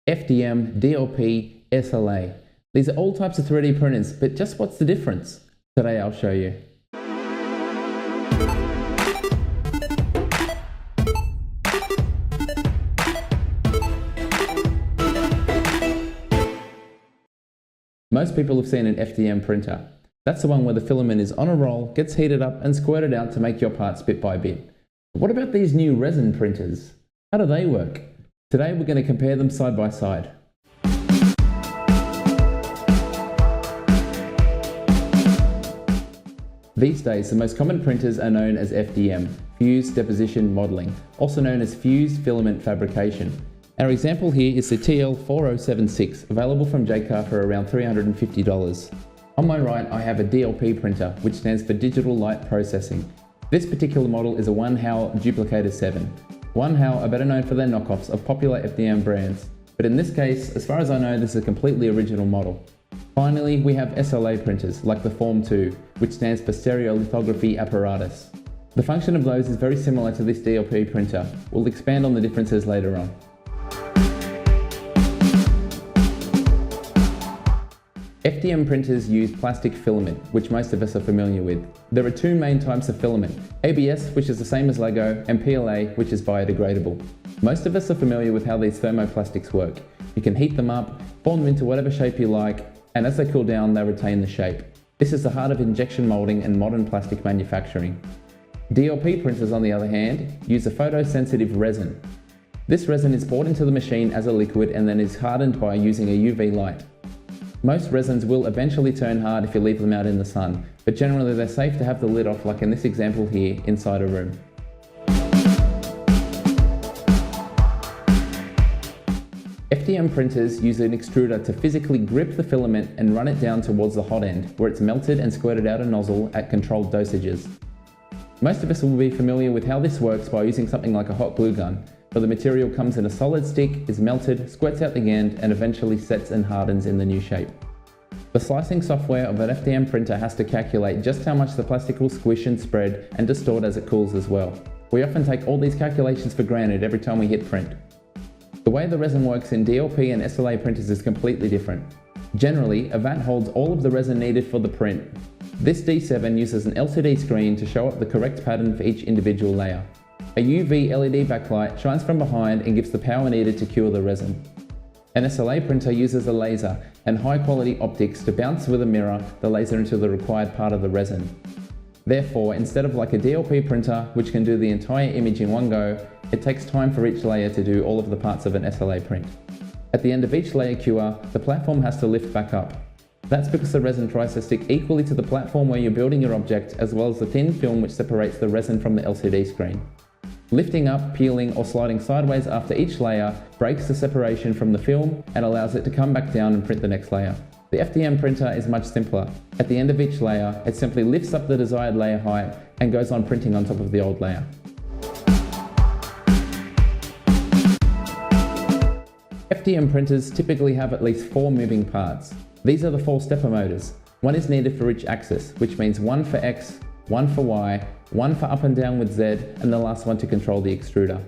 FDM, DLP, SLA. These are all types of 3D printers, but just what's the difference? Today I'll show you. Most people have seen an FDM printer. That's the one where the filament is on a roll, gets heated up and squirted out to make your parts bit by bit. But what about these new resin printers? How do they work? Today we're going to compare them side by side. These days, the most common printers are known as FDM, Fused Deposition Modeling, also known as Fused Filament Fabrication. Our example here is the TL4076, available from JCar for around $350. On my right, I have a Dlp printer, which stands for Digital Light Processing. This particular model is a 1HAL Duplicator 7. 1HAL are better known for their knockoffs of popular FDM brands, but in this case, as far as I know, this is a completely original model. Finally, we have SLA printers, like the Form 2, which stands for Stereolithography Apparatus. The function of those is very similar to this Dlp printer. We'll expand on the differences later on. FDM printers use plastic filament, which most of us are familiar with. There are two main types of filament, ABS, which is the same as Lego, and PLA, which is biodegradable. Most of us are familiar with how these thermoplastics work. You can heat them up, form them into whatever shape you like, and as they cool down, they retain the shape. This is the heart of injection molding and modern plastic manufacturing. DLP printers, on the other hand, use a photosensitive resin. This resin is poured into the machine as a liquid and then is hardened by using a UV light. Most resins will eventually turn hard if you leave them out in the sun, but generally they're safe to have the lid off, like in this example here, inside a room. FDM printers use an extruder to physically grip the filament and run it down towards the hot end, where it's melted and squirted out a nozzle at controlled dosages. Most of us will be familiar with how this works by using something like a hot glue gun, where the material comes in a solid stick, is melted, squirts out the end, and eventually sets and hardens in the new shape. The slicing software of an FDM printer has to calculate just how much the plastic will squish and spread and distort as it cools as well. We often take all these calculations for granted every time we hit print. The way the resin works in DLP and SLA printers is completely different. Generally, a vat holds all of the resin needed for the print. This D7 uses an LCD screen to show up the correct pattern for each individual layer. A UV LED backlight shines from behind and gives the power needed to cure the resin. An SLA printer uses a laser and high-quality optics to bounce with a mirror the laser into the required part of the resin. Therefore, instead of like a DLP printer, which can do the entire image in one go, it takes time for each layer to do all of the parts of an SLA print. At the end of each layer cure, the platform has to lift back up. That's because the resin tries to stick equally to the platform where you're building your object, as well as the thin film which separates the resin from the LCD screen. Lifting up, peeling, or sliding sideways after each layer breaks the separation from the film and allows it to come back down and print the next layer. The FDM printer is much simpler. At the end of each layer, it simply lifts up the desired layer height and goes on printing on top of the old layer. FDM printers typically have at least 4 moving parts. These are the 4 stepper motors. One is needed for each axis, which means one for X, one for Y, one for up and down with Z, and the last one to control the extruder.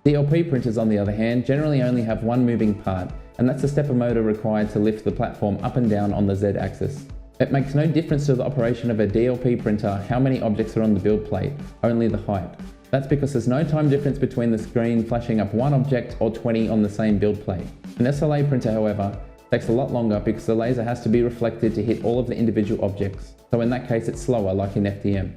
DLP printers, on the other hand, generally only have one moving part, and that's the stepper motor required to lift the platform up and down on the Z axis. It makes no difference to the operation of a DLP printer how many objects are on the build plate, only the height. That's because there's no time difference between the screen flashing up one object or 20 on the same build plate. An SLA printer, however, takes a lot longer because the laser has to be reflected to hit all of the individual objects, so in that case it's slower, like in FDM.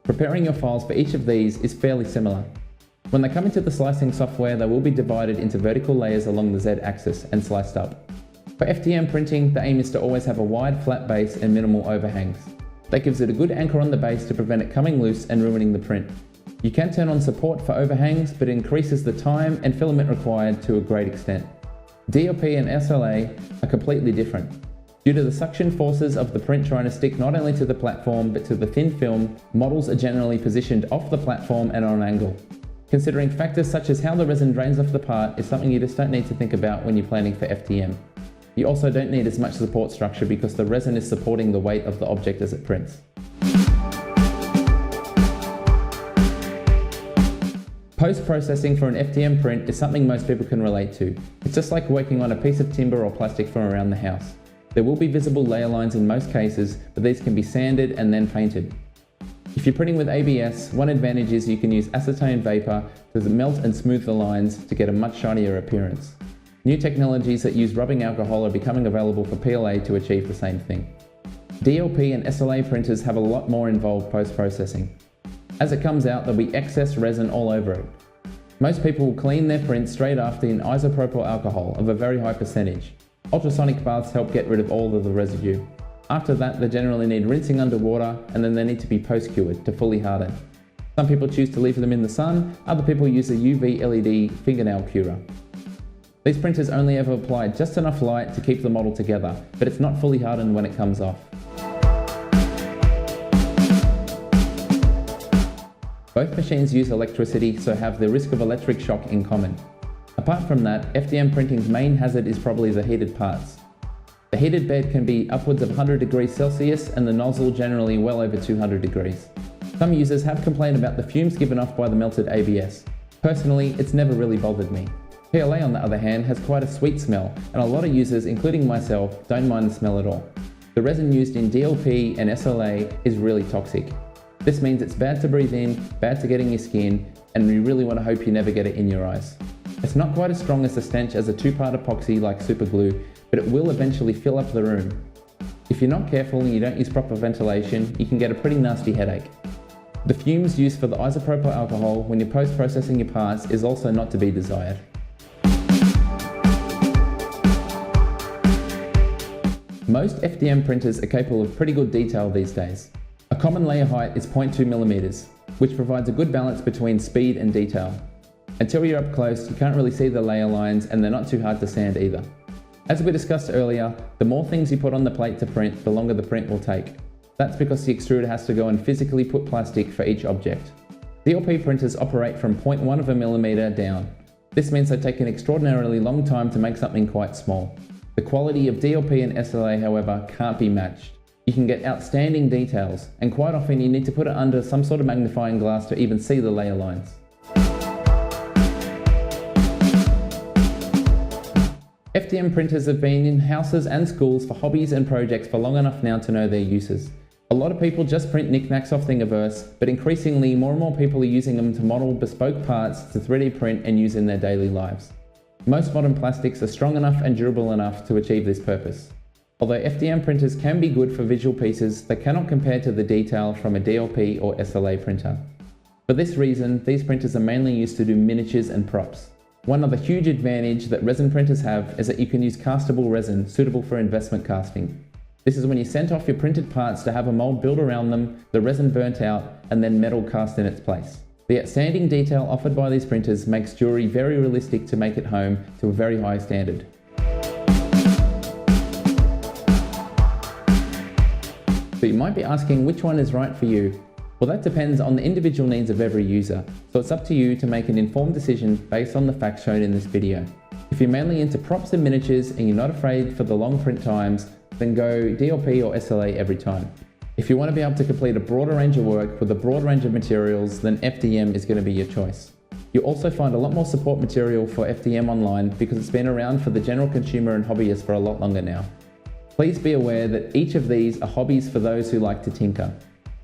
Preparing your files for each of these is fairly similar. When they come into the slicing software, they will be divided into vertical layers along the Z axis and sliced up. For FDM printing, the aim is to always have a wide flat base and minimal overhangs. That gives it a good anchor on the base to prevent it coming loose and ruining the print. You can turn on support for overhangs, but it increases the time and filament required to a great extent. DLP and SLA are completely different. Due to the suction forces of the print trying to stick not only to the platform but to the thin film, models are generally positioned off the platform and on an angle. Considering factors such as how the resin drains off the part is something you just don't need to think about when you're planning for FDM. You also don't need as much support structure because the resin is supporting the weight of the object as it prints. Post-processing for an FDM print is something most people can relate to. It's just like working on a piece of timber or plastic from around the house. There will be visible layer lines in most cases, but these can be sanded and then painted. If you're printing with ABS, one advantage is you can use acetone vapor to melt and smooth the lines to get a much shinier appearance. New technologies that use rubbing alcohol are becoming available for PLA to achieve the same thing. DLP and SLA printers have a lot more involved post-processing. As it comes out, there'll be excess resin all over it. Most people will clean their prints straight after in isopropyl alcohol of a very high percentage. Ultrasonic baths help get rid of all of the residue. After that, they generally need rinsing underwater, and then they need to be post-cured to fully harden. Some people choose to leave them in the sun, other people use a UV LED fingernail curer. These printers only ever apply just enough light to keep the model together, but it's not fully hardened when it comes off. Both machines use electricity, so have the risk of electric shock in common. Apart from that, FDM printing's main hazard is probably the heated parts. The heated bed can be upwards of 100 degrees Celsius and the nozzle generally well over 200 degrees. Some users have complained about the fumes given off by the melted ABS. Personally, it's never really bothered me. PLA on the other hand has quite a sweet smell, and a lot of users, including myself, don't mind the smell at all. The resin used in DLP and SLA is really toxic. This means it's bad to breathe in, bad to get in your skin, and we really want to hope you never get it in your eyes. It's not quite as strong as the stench as a two-part epoxy like super glue, but it will eventually fill up the room. If you're not careful and you don't use proper ventilation, you can get a pretty nasty headache. The fumes used for the isopropyl alcohol when you're post-processing your parts is also not to be desired. Most FDM printers are capable of pretty good detail these days. A common layer height is 0.2 millimeters, which provides a good balance between speed and detail. Until you're up close, you can't really see the layer lines, and they're not too hard to sand either. As we discussed earlier, the more things you put on the plate to print, the longer the print will take. That's because the extruder has to go and physically put plastic for each object. Dlp printers operate from 0.1 of a millimeter down. This means they take an extraordinarily long time to make something quite small. The quality of DLP and SLA, however, can't be matched. You can get outstanding details, and quite often you need to put it under some sort of magnifying glass to even see the layer lines. FDM printers have been in houses and schools for hobbies and projects for long enough now to know their uses. A lot of people just print knickknacks off Thingiverse, but increasingly more and more people are using them to model bespoke parts to 3D print and use in their daily lives. Most modern plastics are strong enough and durable enough to achieve this purpose. Although FDM printers can be good for visual pieces, they cannot compare to the detail from a DLP or SLA printer. For this reason, these printers are mainly used to do miniatures and props. One other huge advantage that resin printers have is that you can use castable resin suitable for investment casting. This is when you sent off your printed parts to have a mold built around them, the resin burnt out, and then metal cast in its place. The outstanding detail offered by these printers makes jewelry very realistic to make at home to a very high standard. So you might be asking which one is right for you. Well, that depends on the individual needs of every user, so it's up to you to make an informed decision based on the facts shown in this video. If you're mainly into props and miniatures and you're not afraid for the long print times, then go DLP or SLA every time. If you want to be able to complete a broader range of work with a broad range of materials, then FDM is going to be your choice. You'll also find a lot more support material for FDM online because it's been around for the general consumer and hobbyist for a lot longer now. Please be aware that each of these are hobbies for those who like to tinker.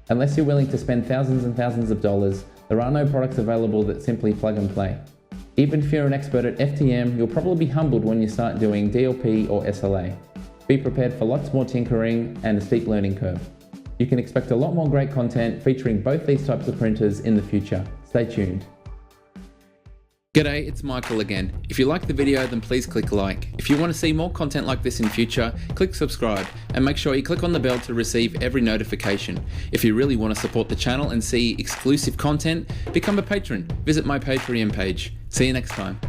Unless you're willing to spend thousands and thousands of dollars, there are no products available that simply plug and play. Even if you're an expert at FDM, you'll probably be humbled when you start doing DLP or SLA. Be prepared for lots more tinkering and a steep learning curve. You can expect a lot more great content featuring both these types of printers in the future. Stay tuned. G'day, it's Michael again. If you liked the video, then please click like. If you want to see more content like this in future, click subscribe and make sure you click on the bell to receive every notification. If you really want to support the channel and see exclusive content, become a patron. Visit my Patreon page. See you next time.